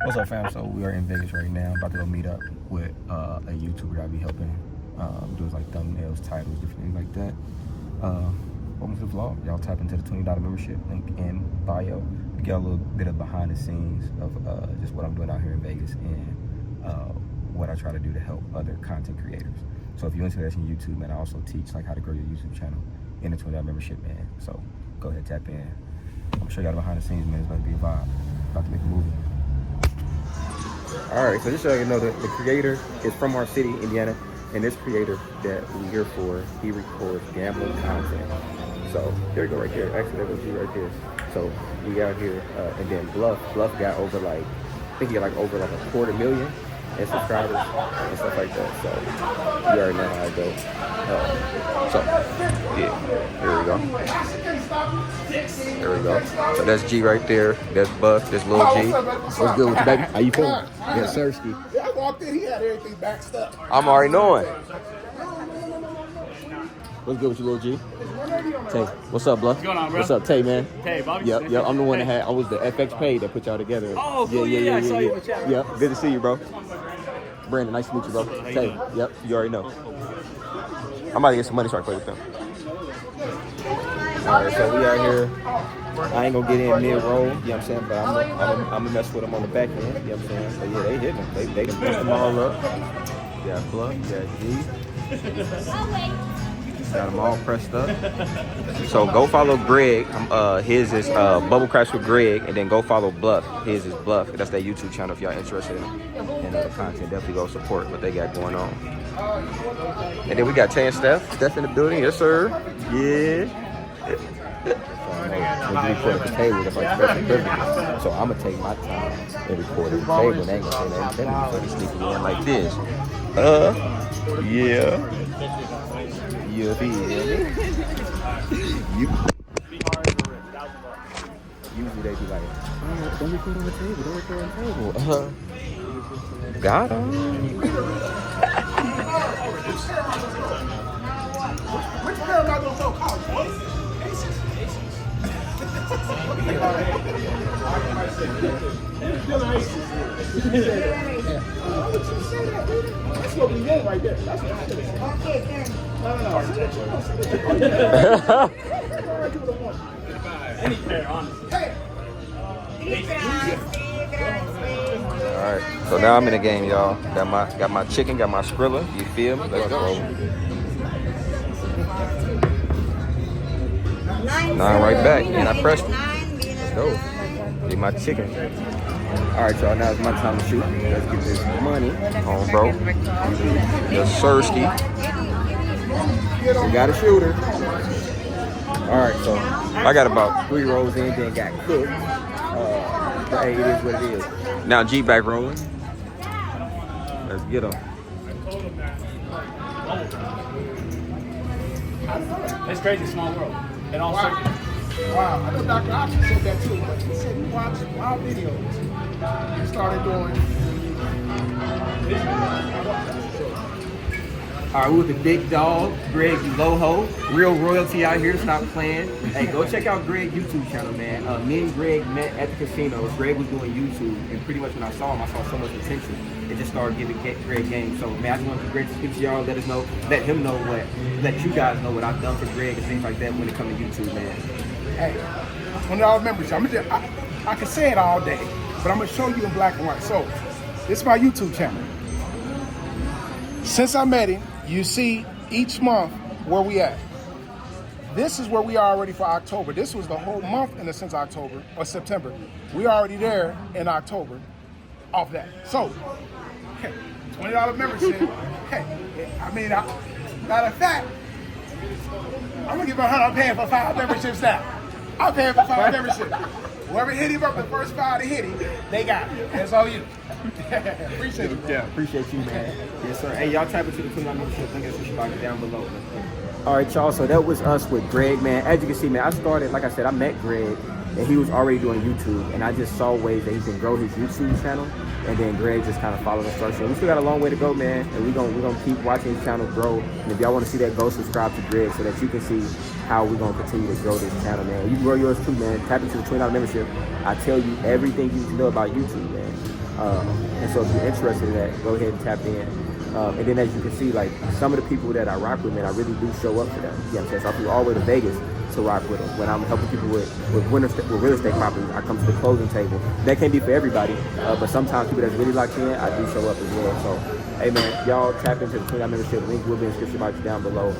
What's up, fam? So we are in Vegas right now, about to go meet up with a YouTuber I'll be helping. Do like thumbnails, titles, different things like that. Welcome to the vlog. Y'all tap into the $20 membership link in bio to get a little bit of behind the scenes of just what I'm doing out here in Vegas and what I try to do to help other content creators. So if you're interested in YouTube, man, I also teach like how to grow your YouTube channel in the $20 membership, man. So go ahead, tap in. I'm gonna show y'all the behind the scenes, man. It's about to be a vibe. About to make a movie. All right, so just so you know, the creator is from our city, Indiana, and this creator that we're here for, he records gambling content. So there you go, right there. Actually, that was you right there. So we out here, and then Bluff got over like, I think he got like over like 250,000 and subscribers and stuff like that. So you already know how it goes. So yeah, there we go. There we go. So that's G right there. That's Buff. That's Lil G. What's good with you, baby? How you feeling? Yes, Sirski. Yeah, I walked in. He had everything backed up. I'm already knowing. What's good with you, Lil G? Tay. What's up, Bluff? What's going on, bro? What's up, Tay, man? Hey, Bobby. Yep. I'm the one that I was the FX pay that put y'all together. Oh, cool. Yeah. I saw you in the chat. Yep. Good to see you, bro. Brandon, nice to meet you, bro. Tay. Yep. You already know. I'm about to get some money so I can play with them. All right, so we out here. I ain't gonna get in mid-roll, you know what I'm saying? But I'm gonna mess with them on the back end, you know what I'm saying? But yeah, they hit them. They can push them all up. Yeah, Bluff, yeah, G. Got them all pressed up. So go follow Greg. His is Bubble Crash with Greg, and then go follow Bluff. His is Bluff. That's their YouTube channel if y'all interested in the content. Definitely go support what they got going on. And then we got Tay and Steph. Steph in the building, yes sir. Yeah. So I'm gonna take my time and record at the table. And I ain't gonna say that. Then I'm gonna sneak in like this. Yeah. You feel me? Usually they be like, don't record on the table. Don't record on the table. Got him. Which pair am I gonna go call? That's what we want right there. That's what I think. No. Any pair, honestly. All right, so now I'm in the game, y'all. Got my chicken, got my Skrilla. You feel me? Let's go. 9 right back, and I pressed it. Let's go. Get my chicken. All right, y'all. Now it's my time to shoot. Let's get this money on, bro. The Sirski. We got a shooter. All right, so I got about 3 rolls in, then got cooked. But hey, it is what it is. Now G back rolling. Let's get him. It's crazy, small world. In all circuits. Wow, I know Dr. Option said that too. But he said he watched wild videos. He started doing. All right, we with the big dog, Greg Uloho. Real royalty out here, stop playing. Hey, go check out Greg's YouTube channel, man. Me and Greg met at the casino. Greg was doing YouTube, and pretty much when I saw him, I saw so much potential. It just started giving Greg game. So, man, I just want to Greg to speak to y'all, let him know let you guys know what I've done for Greg and things like that when it comes to YouTube, man. Hey, $20 membership. I can say it all day, but I'm gonna show you in black and white. So, this is my YouTube channel. Since I met him, you see each month where we at. This is where we are already for October. This was the whole month in the sense October or September. We already there in October off that. So, hey, $20 membership. Hey, I mean, matter of fact, I'm gonna give him $100. I'm paying for 5 memberships now. I'm paying for 5 memberships. Whoever hit him up, the first 5 to hit him, they got it. That's all you. Appreciate you, man. Yeah, appreciate you, man. Yes, sir. Hey, y'all type into the $20 membership link and subscribe down below. All right, y'all. So that was us with Greg, man. As you can see, man, I started, like I said, I met Greg, and he was already doing YouTube, and I just saw ways that he can grow his YouTube channel, and then Greg just kind of followed instructions. We still got a long way to go, man, and we're gonna keep watching his channel grow. And if y'all want to see that, go subscribe to Greg so that you can see how we're gonna continue to grow this channel, man. You can grow yours too, man. Tap into the $20 membership. I tell you everything you need to know about YouTube, man. And so if you're interested in that, go ahead and tap in. And then as you can see, like some of the people that I rock with, man, I really do show up for them. You know what I'm saying? So I flew all the way to Vegas to rock with them. When I'm helping people with real estate properties, I come to the closing table. That can't be for everybody, but sometimes people that's really locked in, I do show up as well. So, hey man, y'all tap into the $20 membership. Link will be in the description box down below.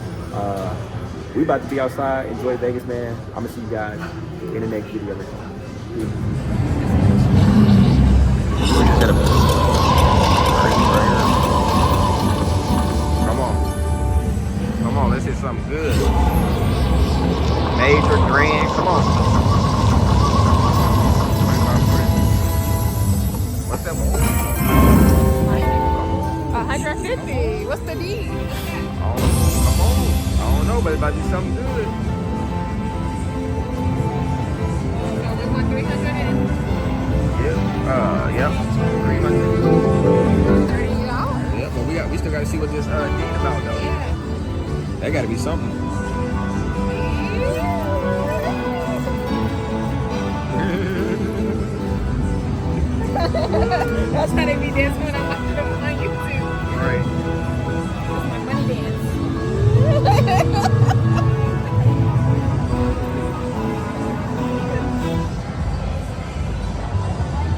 We about to be outside. Enjoy Vegas, man. I'm gonna see you guys in the next video. Come on, let's hit something good. Major, grand, come on. What's that one? 150. What's the deed? Come on. I don't know, but it's about to be something good. So we want 300 and Yep. 300. $30. Yep, but we still gotta see what this deed about though. Yeah. That gotta be something. That's how they be dancing when I'm watching them on YouTube. Right. That's my money dance.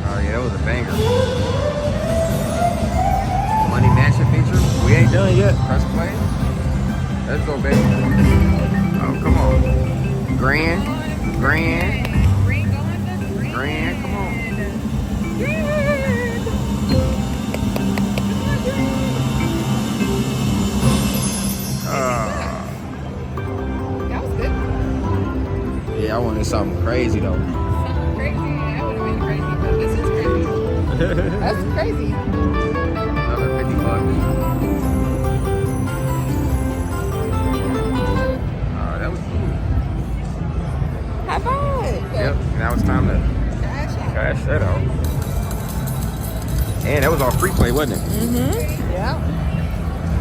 Oh yeah, that was a banger. Money Mansion feature. We ain't done yet. Press play. Let's go, baby. Oh, come on. Grand. Come on. That was good. Yeah, I wanted something crazy though. Something crazy. That would have been crazy, but this is crazy. That's crazy. Another $50. That was cool. High five. Yep. Now it's time to cash that out. And that was all free play, wasn't it? Yeah.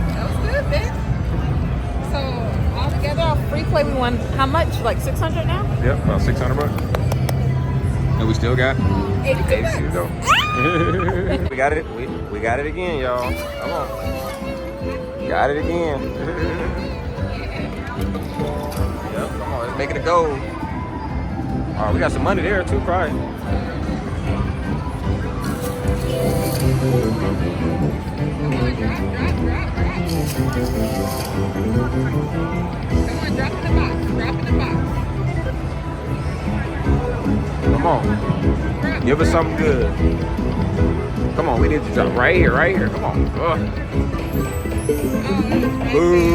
That was good, man. So all together, our free play, we won how much? Like 600 now? Yep, about $600. And we still got 82 to bucks. go. We got it. We got it again, y'all. Come on. Got it again. Yep, come on. Let's make it a goal. All right, we got some money there too, probably. Drop in the box. Come on. Give us something good. Come on, we need to drop right here. Come on. Boom.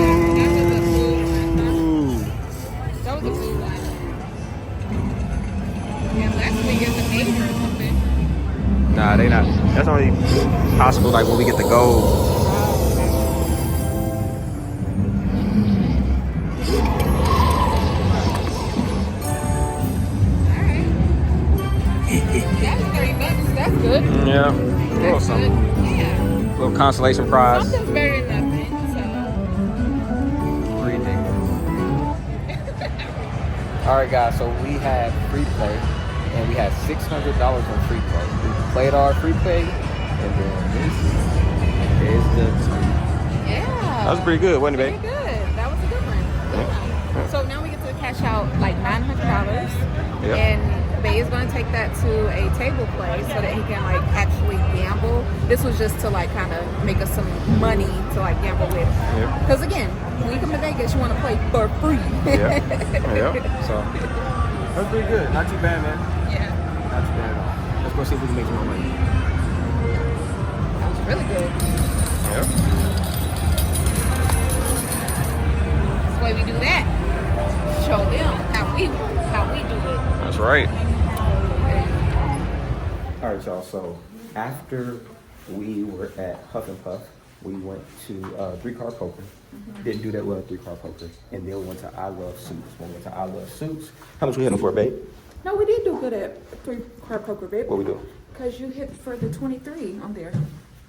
That was a cool one. And last week is a major or something. Nah, they not. That's only possible like when we get the gold. That's good. Yeah. A little something. Yeah. Little consolation prize. Something's better than nothing. All right, guys. So we had free play, and we had $600 on free play. We played our free play, and then this is the. Yeah. That was pretty good, wasn't it, babe? Pretty good. That was a good one. Yeah. So now we get to cash out like $900, and Bay is going to take that to a table play so that he can like actually gamble. This was just to like kind of make us some money to like gamble with. Because again, when you come to Vegas, you want to play for free. Yeah. So that's pretty good. Not too bad, man. Yeah. Not too bad at all. Let's go see if we can make some more money. That was really good. Yep. That's the way we do that. Show them how we do it. That's right. All right, y'all. So after we were at Huff and Puff, we went to 3-card poker. Didn't do that well at 3-card poker. And then we went to I Love Suits. When we went to I Love Suits, how much we hitting for, babe? No, we did do good at 3-card poker, babe. What we do? Because you hit for the 23 on there.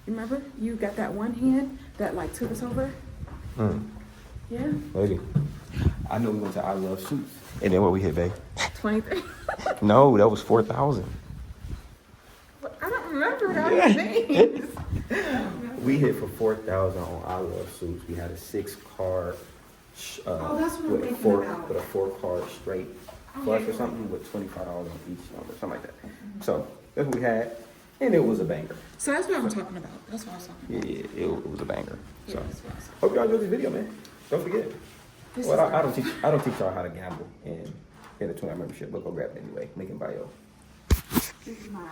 Remember? You got that one hand that like took us over? Yeah. Maybe. I know we went to I Love Suits. And then what we hit, babe? 23. No, that was 4,000. I don't remember all these names. We hit for 4,000 on I Love Suits. We had a 6-card that's what I'm with thinking about. with a 4-card straight flush or something with $25 on each number, something like that. So that's what we had, and it was a banger. So that's what I'm talking about. That's what I was talking about. Yeah, it was a banger. Yeah, So that's what I was talking hope y'all enjoyed this video, man. Don't forget. This Well, is I don't teach y'all how to gamble and get a $20 membership, but go grab it anyway. Link in bio. This is my